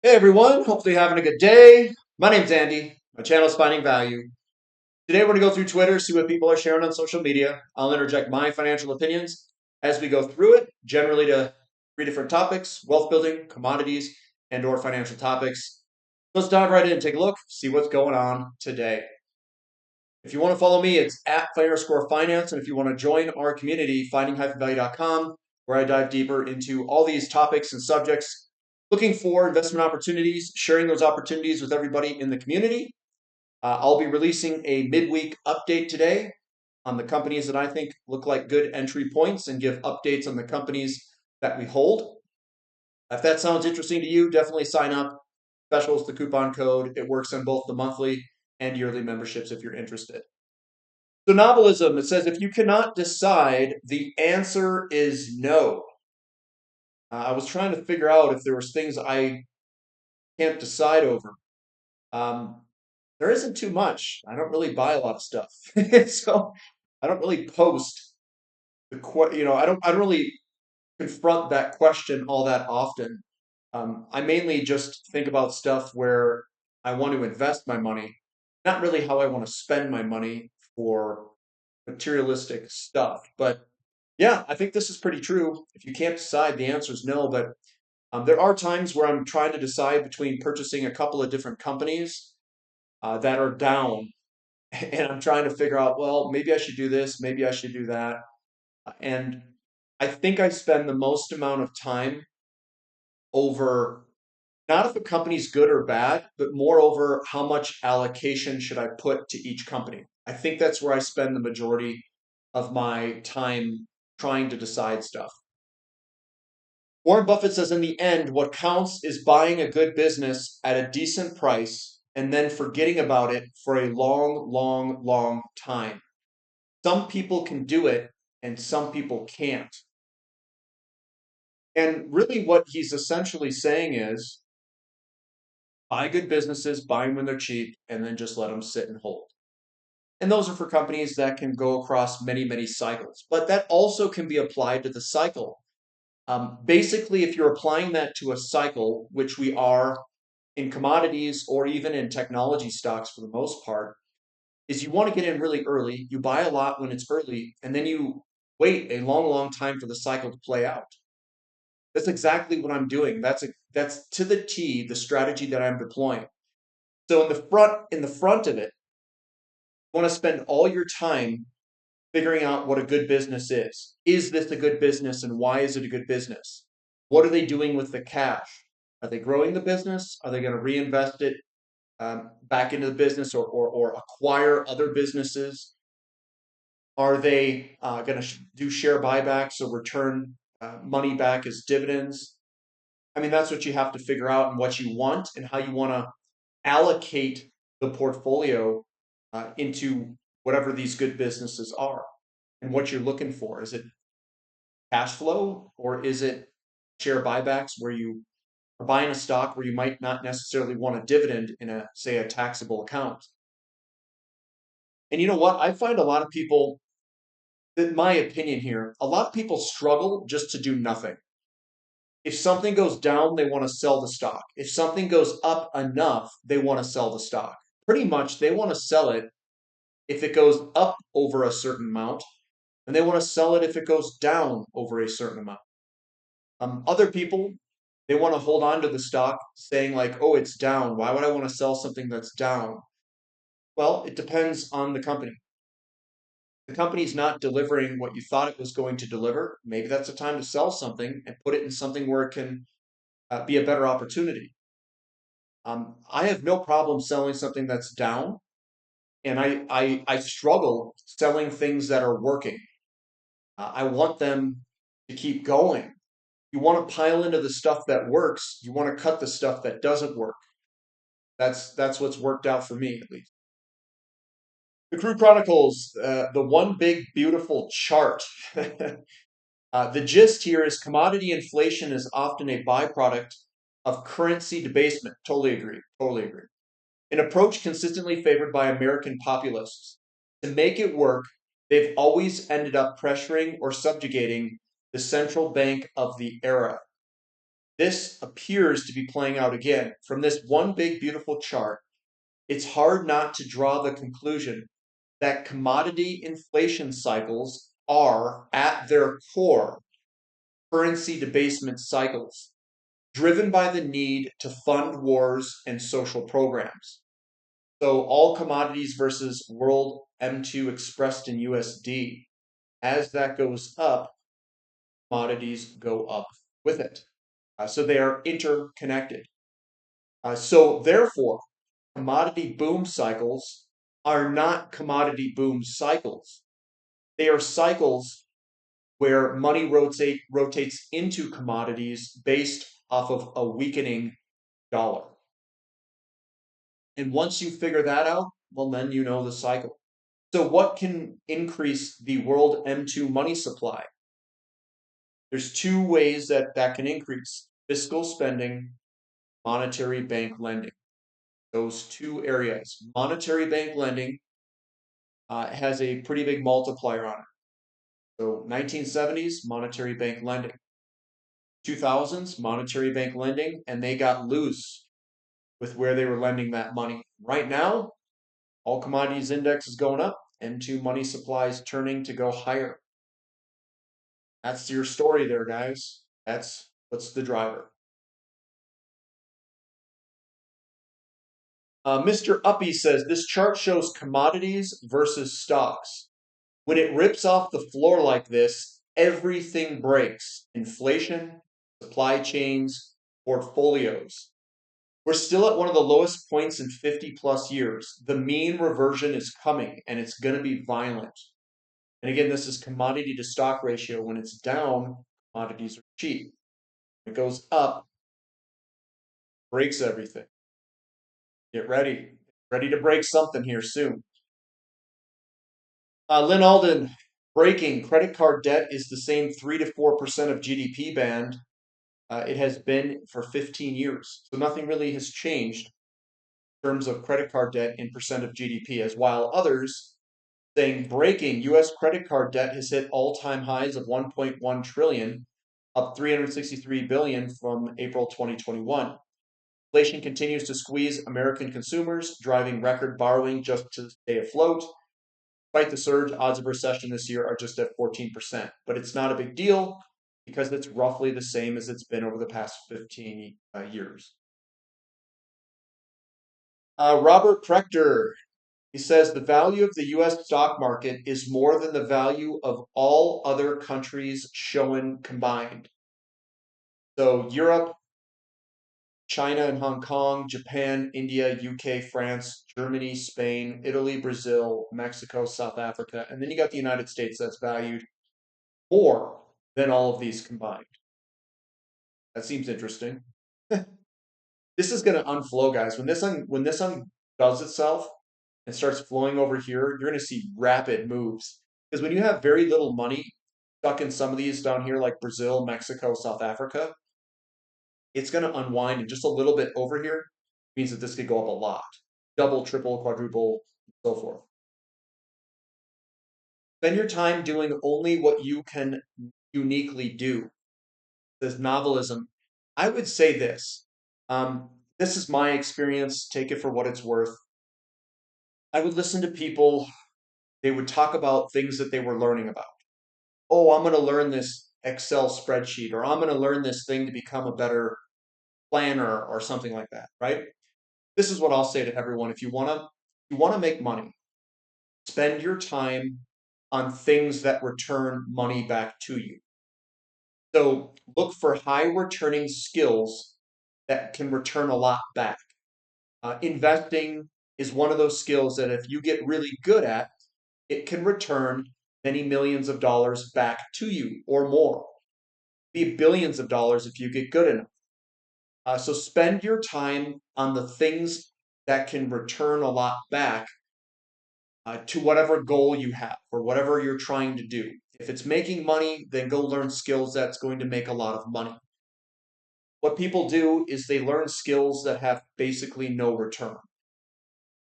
Hey everyone, hopefully you're having a good day. My name's Andy. My channel is Finding Value. Today we're going to go through Twitter, see what people are sharing on social media. I'll interject my financial opinions as we go through it, generally to three different topics: wealth building, commodities, and or financial topics. Let's dive right in and take a look, see what's going on today. If you want to follow me, it's at @fire_finance. And if you want to join our community, finding-value.com, where I dive deeper into all these topics and subjects, looking for investment opportunities, sharing those opportunities with everybody in the community. I'll be releasing a midweek update today on the companies that I think look like good entry points and give updates on the companies that we hold. If that sounds interesting to you, definitely sign up. Specials, the coupon code. It works on both the monthly and yearly memberships if you're interested. So novelism, it says if you cannot decide, the answer is no. I was trying to figure out if there was things I can't decide over. Um, there isn't too much. I don't really buy a lot of stuff, so I don't really post I don't really confront that question all that often. I mainly just think about stuff where I want to invest my money, not really how I want to spend my money for materialistic stuff. But yeah, I think this is pretty true. If you can't decide, the answer is no. But there are times where I'm trying to decide between purchasing a couple of different companies that are down, and I'm trying to figure out, well, maybe I should do this, maybe I should do that. And I think I spend the most amount of time over not if a company's good or bad, but more over how much allocation should I put to each company. I think that's where I spend the majority of my time trying to decide stuff. Warren Buffett says in the end, what counts is buying a good business at a decent price and then forgetting about it for a long, long, long time. Some people can do it and some people can't. And really, what he's essentially saying is buy good businesses, buy them when they're cheap, and then just let them sit and hold. And those are for companies that can go across many, many cycles. But that also can be applied to the cycle. Basically, if you're applying that to a cycle, which we are in commodities or even in technology stocks for the most part, is you want to get in really early. You buy a lot when it's early, and then you wait a long, long time for the cycle to play out. That's exactly what I'm doing. That's to the T the strategy that I'm deploying. So in the front of it, you want to spend all your time figuring out what a good business is. Is this a good business and why is it a good business? What are they doing with the cash? Are they growing the business? Are they going to reinvest it back into the business or acquire other businesses? Are they going to do share buybacks or return money back as dividends? I mean, that's what you have to figure out and what you want and how you want to allocate the portfolio into whatever these good businesses are and what you're looking for. Is it cash flow or is it share buybacks where you are buying a stock where you might not necessarily want a dividend in a, say, a taxable account? And you know what? I find a lot of people, in my opinion here, a lot of people struggle just to do nothing. If something goes down, they want to sell the stock. If something goes up enough, they want to sell the stock. Pretty much, they want to sell it if it goes up over a certain amount, and they want to sell it if it goes down over a certain amount. Other people, they want to hold on to the stock saying, like, oh, it's down. Why would I want to sell something that's down? Well, it depends on the company. The company's not delivering what you thought it was going to deliver. Maybe that's a time to sell something and put it in something where it can be a better opportunity. I have no problem selling something that's down, and I struggle selling things that are working. I want them to keep going. You want to pile into the stuff that works. You want to cut the stuff that doesn't work. That's what's worked out for me at least. The Crew Chronicles, the one big beautiful chart. The gist here is commodity inflation is often a byproduct of currency debasement. Totally agree. Totally agree. An approach consistently favored by American populists. To make it work, they've always ended up pressuring or subjugating the central bank of the era. This appears to be playing out again. From this one big, beautiful chart, it's hard not to draw the conclusion that commodity inflation cycles are, at their core, currency debasement cycles, driven by the need to fund wars and social programs. So all commodities versus world M2 expressed in USD, as that goes up, commodities go up with it. So they are interconnected. So therefore, commodity boom cycles are not commodity boom cycles. They are cycles where money rotates into commodities based off of a weakening dollar. And once you figure that out, well, then you know the cycle. So what can increase the world M2 money supply? There's two ways that that can increase: fiscal spending, monetary bank lending. Those two areas. Monetary bank lending has a pretty big multiplier on it. So 1970s, monetary bank lending. 2000s, monetary bank lending, and they got loose with where they were lending that money. Right now, all commodities index is going up, M2 money supply is turning to go higher. That's your story there, guys. That's what's the driver. Mr. Uppy says this chart shows commodities versus stocks. When it rips off the floor like this, everything breaks. Inflation, supply chains, portfolios. We're still at one of the lowest points in 50 plus years. The mean reversion is coming and it's going to be violent. And again, this is commodity to stock ratio. When it's down, commodities are cheap. When it goes up, breaks everything. Get ready. Ready to break something here soon. Lynn Alden, breaking credit card debt is the same 3 to 4% of GDP band it has been for 15 years. So nothing really has changed in terms of credit card debt in percent of GDP, as while others saying breaking US credit card debt has hit all-time highs of 1.1 trillion, up 363 billion from April 2021. Inflation continues to squeeze American consumers, driving record borrowing just to stay afloat. Despite the surge, odds of recession this year are just at 14%. But it's not a big deal because it's roughly the same as it's been over the past 15 years. Robert Prechter, he says the value of the US stock market is more than the value of all other countries shown combined. So Europe, China and Hong Kong, Japan, India, UK, France, Germany, Spain, Italy, Brazil, Mexico, South Africa, and then you got the United States that's valued more than all of these combined. That seems interesting. This is going to unflow, guys. When this undoes itself and starts flowing over here, you're going to see rapid moves. Because when you have very little money stuck in some of these down here, like Brazil, Mexico, South Africa, it's going to unwind, and just a little bit over here means that this could go up a lot. Double, triple, quadruple, and so forth. Spend your time doing only what you can uniquely do. This novelism. I would say this. This is my experience. Take it for what it's worth. I would listen to people. They would talk about things that they were learning about. Oh, I'm going to learn this Excel spreadsheet, or I'm going to learn this thing to become a better planner, or something like that, right? This is what I'll say to everyone. If you want to make money, spend your time on things that return money back to you. So look for high returning skills that can return a lot back. Investing is one of those skills that if you get really good at, it can return many millions of dollars back to you or more. Be billions of dollars if you get good enough. So spend your time on the things that can return a lot back to whatever goal you have or whatever you're trying to do. If it's making money, then go learn skills that's going to make a lot of money. What people do is they learn skills that have basically no return.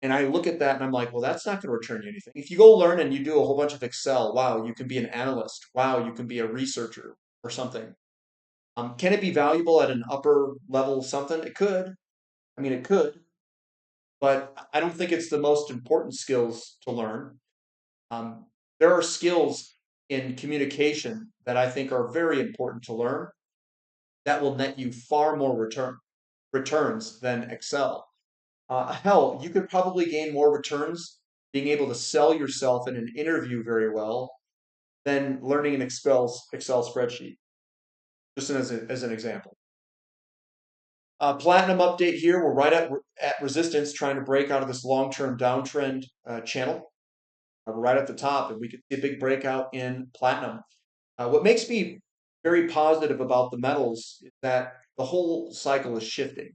And I look at that and I'm like, well, that's not going to return you anything. If you go learn and you do a whole bunch of Excel, wow, you can be an analyst. Wow, you can be a researcher or something. Can it be valuable at an upper level something? It could. I mean, it could, but I don't think it's the most important skills to learn. Um, there are skills in communication that I think are very important to learn that will net you far more returns than Excel. Hell, you could probably gain more returns being able to sell yourself in an interview very well than learning an Excel spreadsheet. Just as an example. Platinum update here. We're right at resistance, trying to break out of this long-term downtrend channel. We're right at the top, and we could see a big breakout in platinum. What makes me very positive about the metals is that the whole cycle is shifting.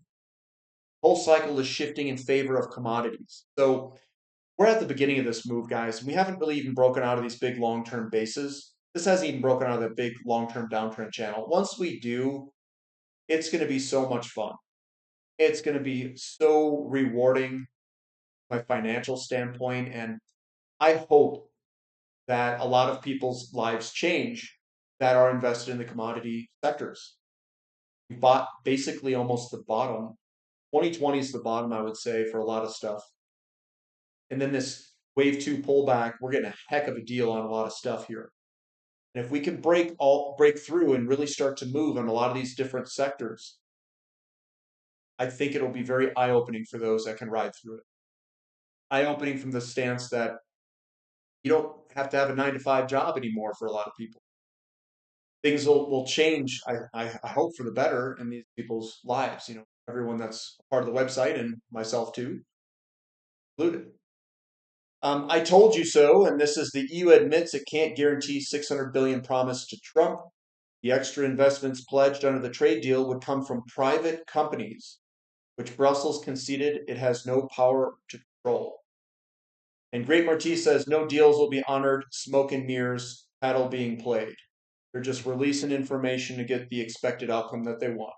The whole cycle is shifting in favor of commodities. So we're at the beginning of this move, guys. We haven't really even broken out of these big long-term bases. This hasn't even broken out of the big long-term downtrend channel. Once we do, it's going to be so much fun. It's going to be so rewarding from a financial standpoint. And I hope that a lot of people's lives change that are invested in the commodity sectors. We bought basically almost the bottom. 2020 is the bottom, I would say, for a lot of stuff. And then this wave two pullback, we're getting a heck of a deal on a lot of stuff here. And if we can break through and really start to move on a lot of these different sectors, I think it'll be very eye-opening for those that can ride through it. Eye-opening from the stance that you don't have to have a 9 to 5 job anymore for a lot of people. Things will change, I hope, for the better in these people's lives. Everyone that's a part of the website and myself too, included. I told you so, and this is the EU admits it can't guarantee 600 billion promised to Trump. The extra investments pledged under the trade deal would come from private companies, which Brussels conceded it has no power to control. And Great Marty says no deals will be honored, smoke and mirrors, paddle being played. They're just releasing information to get the expected outcome that they want.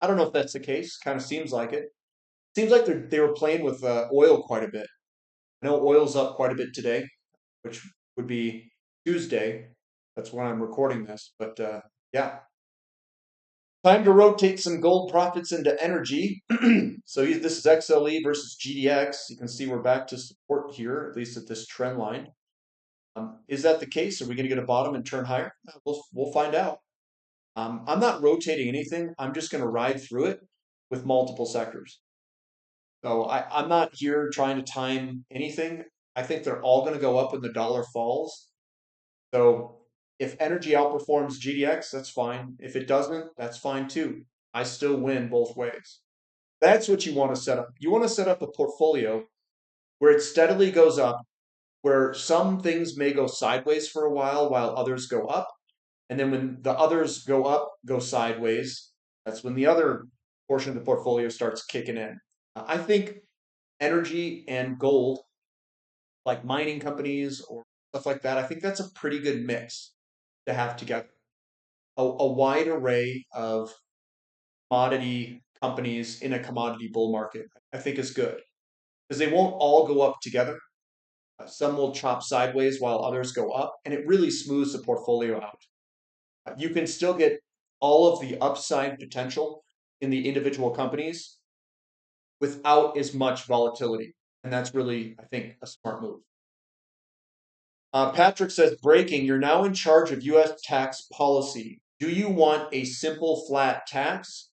I don't know if that's the case. Kind of seems like it. Seems like they were playing with oil quite a bit. I know oil's up quite a bit today, which would be Tuesday. That's when I'm recording this. But yeah, time to rotate some gold profits into energy. So this is XLE versus GDX. You can see we're back to support here, at least at this trend line. Is that the case? Are we going to get a bottom and turn higher? We'll find out. I'm not rotating anything. I'm just going to ride through it with multiple sectors. So I'm not here trying to time anything. I think they're all going to go up when the dollar falls. So if energy outperforms GDX, that's fine. If it doesn't, that's fine too. I still win both ways. That's what you want to set up. You want to set up a portfolio where it steadily goes up, where some things may go sideways for a while others go up. And then when the others go up, go sideways, that's when the other portion of the portfolio starts kicking in. I think energy and gold, like mining companies or stuff like that, I think that's a pretty good mix to have together. A wide array of commodity companies in a commodity bull market, I think is good because they won't all go up together. Some will chop sideways while others go up, and it really smooths the portfolio out. You can still get all of the upside potential in the individual companies without as much volatility. And that's really, I think, a smart move. Patrick says, breaking, you're now in charge of U.S. tax policy. Do you want a simple flat tax,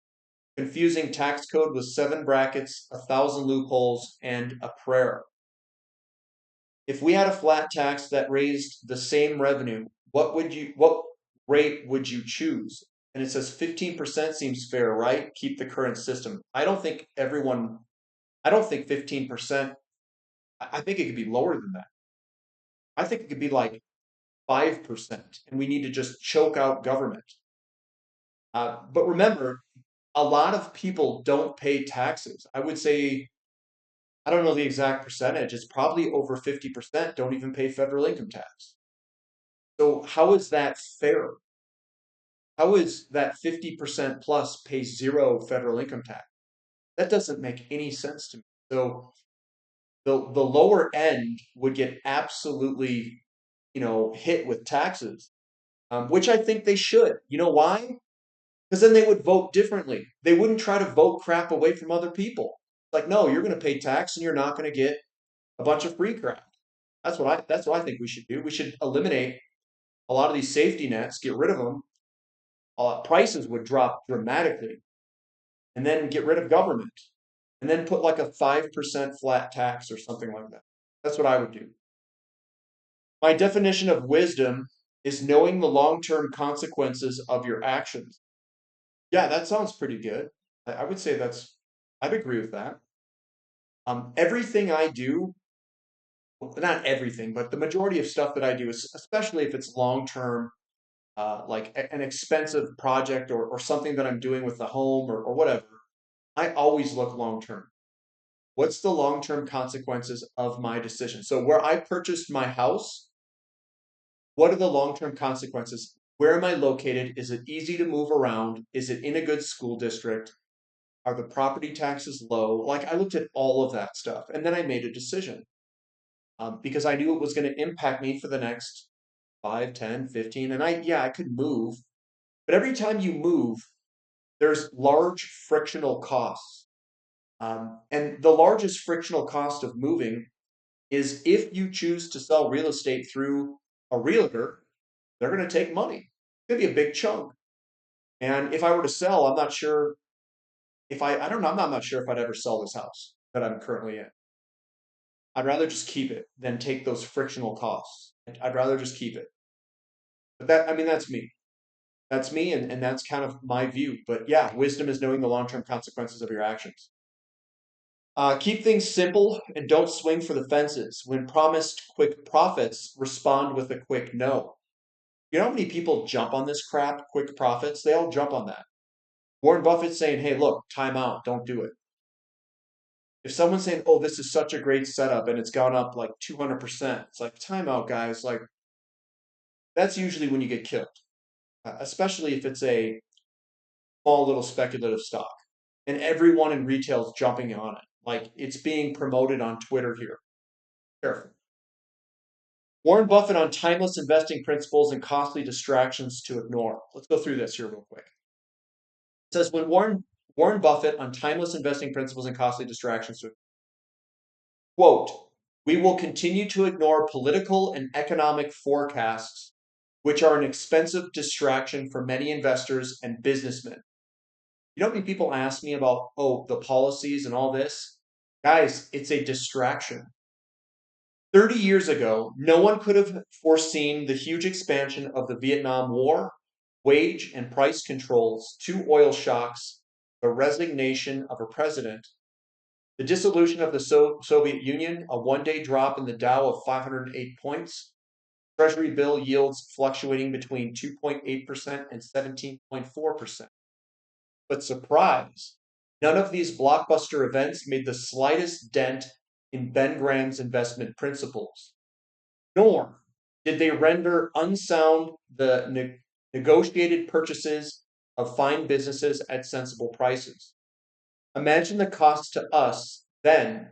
confusing tax code with 7 brackets, 1,000 loopholes, and a prayer? If we had a flat tax that raised the same revenue, what rate would you choose? And it says 15% seems fair, right? Keep the current system. I don't think 15%. I think it could be lower than that. I think it could be like 5%, and we need to just choke out government. But remember, a lot of people don't pay taxes. I would say, I don't know the exact percentage. It's probably over 50% don't even pay federal income tax. So how is that fair? How is that 50% plus pay zero federal income tax? That doesn't make any sense to me. So the lower end would get absolutely, hit with taxes, which I think they should. You know why? Because then they would vote differently. They wouldn't try to vote crap away from other people. Like, no, you're going to pay tax and you're not going to get a bunch of free crap. That's what I think we should do. We should eliminate a lot of these safety nets, get rid of them. Prices would drop dramatically, and then get rid of government, and then put like a 5% flat tax or something like that. That's what I would do. My definition of wisdom is knowing the long-term consequences of your actions. Yeah, that sounds pretty good. I would say I'd agree with that. Everything I do, well, not everything, but the majority of stuff that I do, is, especially if it's long-term, like an expensive project or something that I'm doing with the home or whatever, I always look long-term. What's the long-term consequences of my decision? So where I purchased my house, what are the long-term consequences? Where am I located? Is it easy to move around? Is it in a good school district? Are the property taxes low? Like I looked at all of that stuff and then I made a decision because I knew it was going to impact me for the next 5, 10, 15. And I could move, but every time you move, there's large frictional costs. And the largest frictional cost of moving is if you choose to sell real estate through a realtor, they're going to take money. It's going to be a big chunk. And if I were to sell, I'm not sure if I don't know, I'm not sure if I'd ever sell this house that I'm currently in. I'd rather just keep it than take those frictional costs. I'd rather just keep it. But I mean, that's me. That's me, and that's kind of my view. But yeah, wisdom is knowing the long-term consequences of your actions. Keep things simple and don't swing for the fences. When promised quick profits, respond with a quick no. You know how many people jump on this crap, quick profits? They all jump on that. Warren Buffett's saying, hey, look, time out, don't do it. If someone's saying, oh, this is such a great setup and it's gone up like 200%, it's like, time out, guys. Like, that's usually when you get killed, especially if it's a small little speculative stock and everyone in retail is jumping on it. Like, it's being promoted on Twitter here. Careful. Warren Buffett on timeless investing principles and costly distractions to ignore. Let's go through this here real quick. It says when Warren Buffett on timeless investing principles and costly distractions to quote, we will continue to ignore political and economic forecasts, which are an expensive distraction for many investors and businessmen. You know how many people ask me about, oh, the policies and all this? Guys, it's a distraction. 30 years ago, no one could have foreseen the huge expansion of the Vietnam War, wage and price controls, two oil shocks, the resignation of a president, the dissolution of the Soviet Union, a one-day drop in the Dow of 508 points, Treasury bill yields fluctuating between 2.8% and 17.4%. But surprise, none of these blockbuster events made the slightest dent in Ben Graham's investment principles, nor did they render unsound the negotiated purchases of fine businesses at sensible prices. Imagine the cost to us then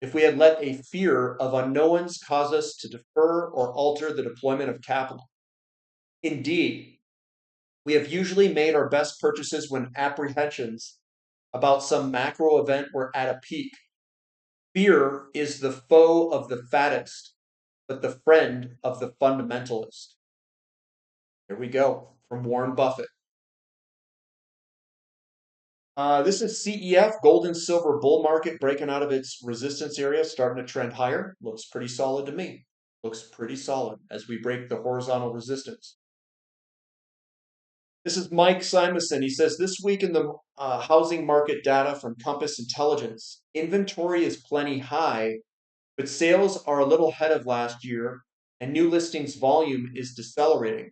if we had let a fear of unknowns cause us to defer or alter the deployment of capital. Indeed, we have usually made our best purchases when apprehensions about some macro event were at a peak. Fear is the foe of the fattest, but the friend of the fundamentalist. Here we go from Warren Buffett. This is CEF, gold and silver bull market breaking out of its resistance area, starting to trend higher. Looks pretty solid to me. Looks pretty solid as we break the horizontal resistance. This is Mike Simonson. He says, this week in the housing market data from Compass Intelligence, inventory is plenty high, but sales are a little ahead of last year, and new listings volume is decelerating.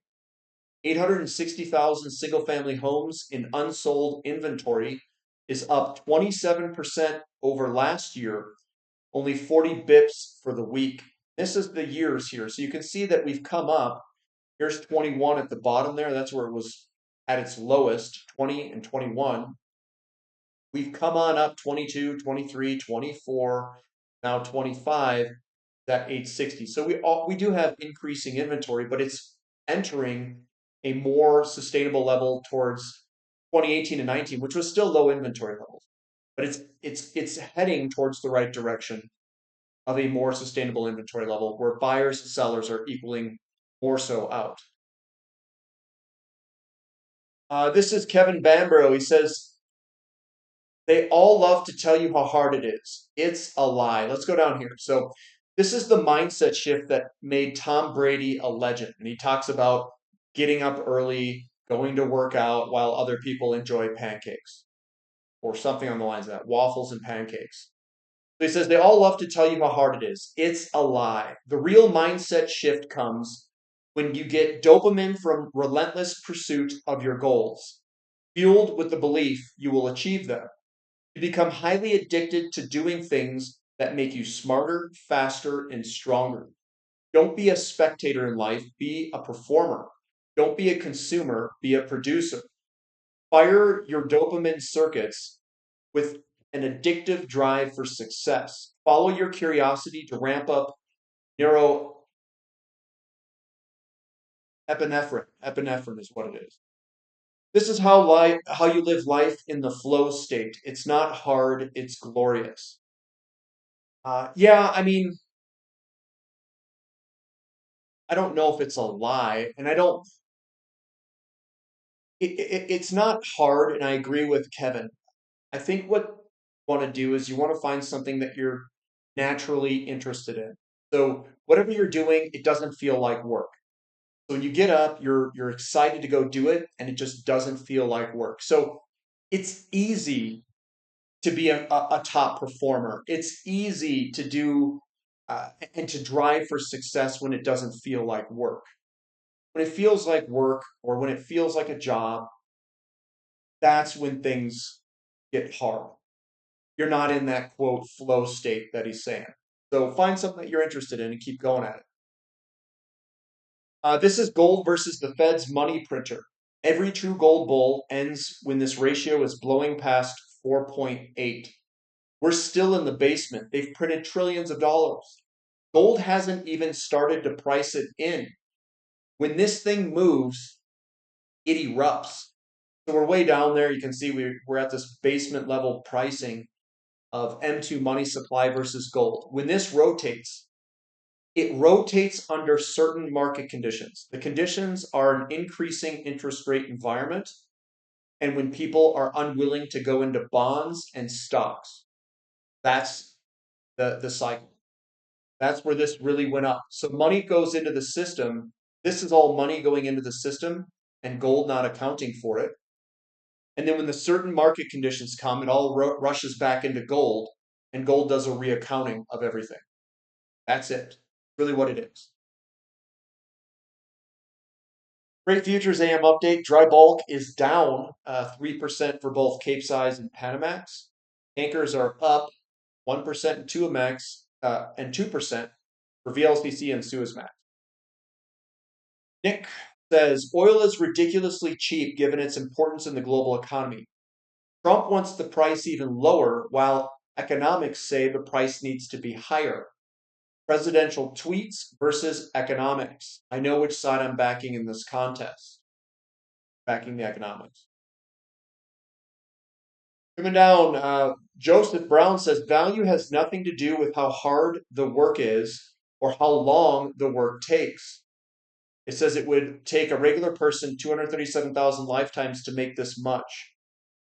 860,000 single-family homes in unsold inventory is up 27% over last year, only 40 bips for the week. This is the years here. So you can see that we've come up. Here's 21 at the bottom there. That's where it was at its lowest, 20 and 21. We've come on up 22, 23, 24, now 25, that 860. So we do have increasing inventory, but it's entering a more sustainable level towards 2018 and 19, which was still low inventory levels, but it's heading towards the right direction of a more sustainable inventory level where buyers and sellers are equaling more so out. This is Kevin Bambro. He says, they all love to tell you how hard it is. It's a lie. Let's go down here. So, this is the mindset shift that made Tom Brady a legend. And he talks about getting up early, going to work out while other people enjoy pancakes or something on the lines of that, waffles and pancakes. So he says, they all love to tell you how hard it is. It's a lie. The real mindset shift comes when you get dopamine from relentless pursuit of your goals, fueled with the belief you will achieve them. You become highly addicted to doing things that make you smarter, faster, and stronger. Don't be a spectator in life, be a performer. Don't be a consumer, be a producer. Fire your dopamine circuits with an addictive drive for success. Follow your curiosity to ramp up neuroepinephrine. Epinephrine is what it is. This is how you live life in the flow state. It's not hard, it's glorious. Yeah, I mean, I don't know if it's a lie, and I don't. It's not hard, and I agree with Kevin. I think what you want to do is you want to find something that you're naturally interested in. So whatever you're doing, it doesn't feel like work. So when you get up, you're excited to go do it, and it just doesn't feel like work. So it's easy to be a top performer. It's easy to do and to drive for success when it doesn't feel like work. When it feels like work or when it feels like a job, that's when things get hard. You're not in that quote flow state that he's saying. So find something that you're interested in and keep going at it. This is gold versus the Fed's money printer. Every true gold bull ends when this ratio is blowing past 4.8. We're still in the basement. They've printed trillions of dollars. Gold hasn't even started to price it in. When this thing moves, it erupts. So we're way down there. You can see we're at this basement level pricing of M2 money supply versus gold. When this rotates, it rotates under certain market conditions. The conditions are an increasing interest rate environment and when people are unwilling to go into bonds and stocks. That's the cycle. That's where this really went up. So money goes into the system. This is all money going into the system and gold not accounting for it. And then when the certain market conditions come, it all rushes back into gold and gold does a reaccounting of everything. That's it. Really what it is. Freight futures AM update. Dry bulk is down 3% for both Capesize and Panamax. Tankers are up 1% in 2MX and 2% for VLCC and Suezmax. Nick says oil is ridiculously cheap given its importance in the global economy. Trump wants the price even lower, while economics say the price needs to be higher. Presidential tweets versus economics. I know which side I'm backing in this contest. Backing the economics. Coming down, Joseph Brown says value has nothing to do with how hard the work is or how long the work takes. It says it would take a regular person 237,000 lifetimes to make this much.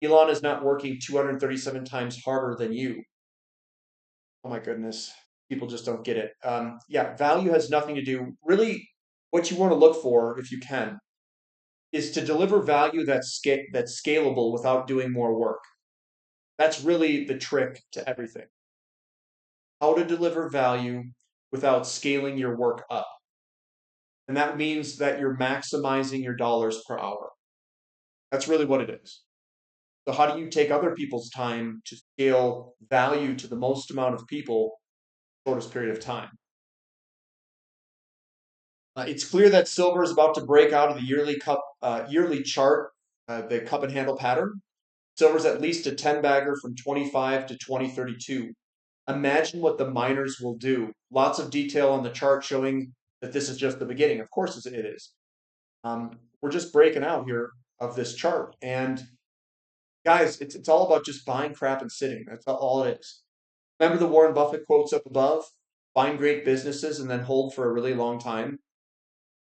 Elon is not working 237 times harder than you. Oh my goodness. People just don't get it. Yeah, value has nothing to do. Really, what you want to look for, if you can, is to deliver value that's scalable without doing more work. That's really the trick to everything. How to deliver value without scaling your work up. And that means that you're maximizing your dollars per hour. That's really what it is. So how do you take other people's time to scale value to the most amount of people in the shortest period of time? It's clear that silver is about to break out of the yearly chart, the cup and handle pattern. Silver's at least a 10 bagger from 25 to 2032. Imagine what the miners will do. Lots of detail on the chart showing that this is just the beginning. Of course it is. We're just breaking out here of this chart. And Guys, it's all about just buying crap and sitting. That's all it is. Remember the Warren Buffett quotes up above? Find great businesses and then hold for a really long time.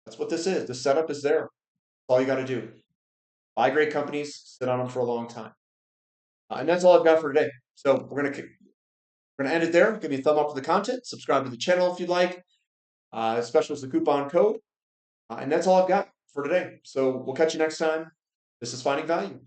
That's what this is. The setup is there. That's all you got to do. Buy great companies, sit on them for a long time. And that's all I've got for today. So we're gonna end it there. Give me a thumb up for the content. Subscribe to the channel if you'd like, especially as the coupon code. And that's all I've got for today. So we'll catch you next time. This is Finding Value.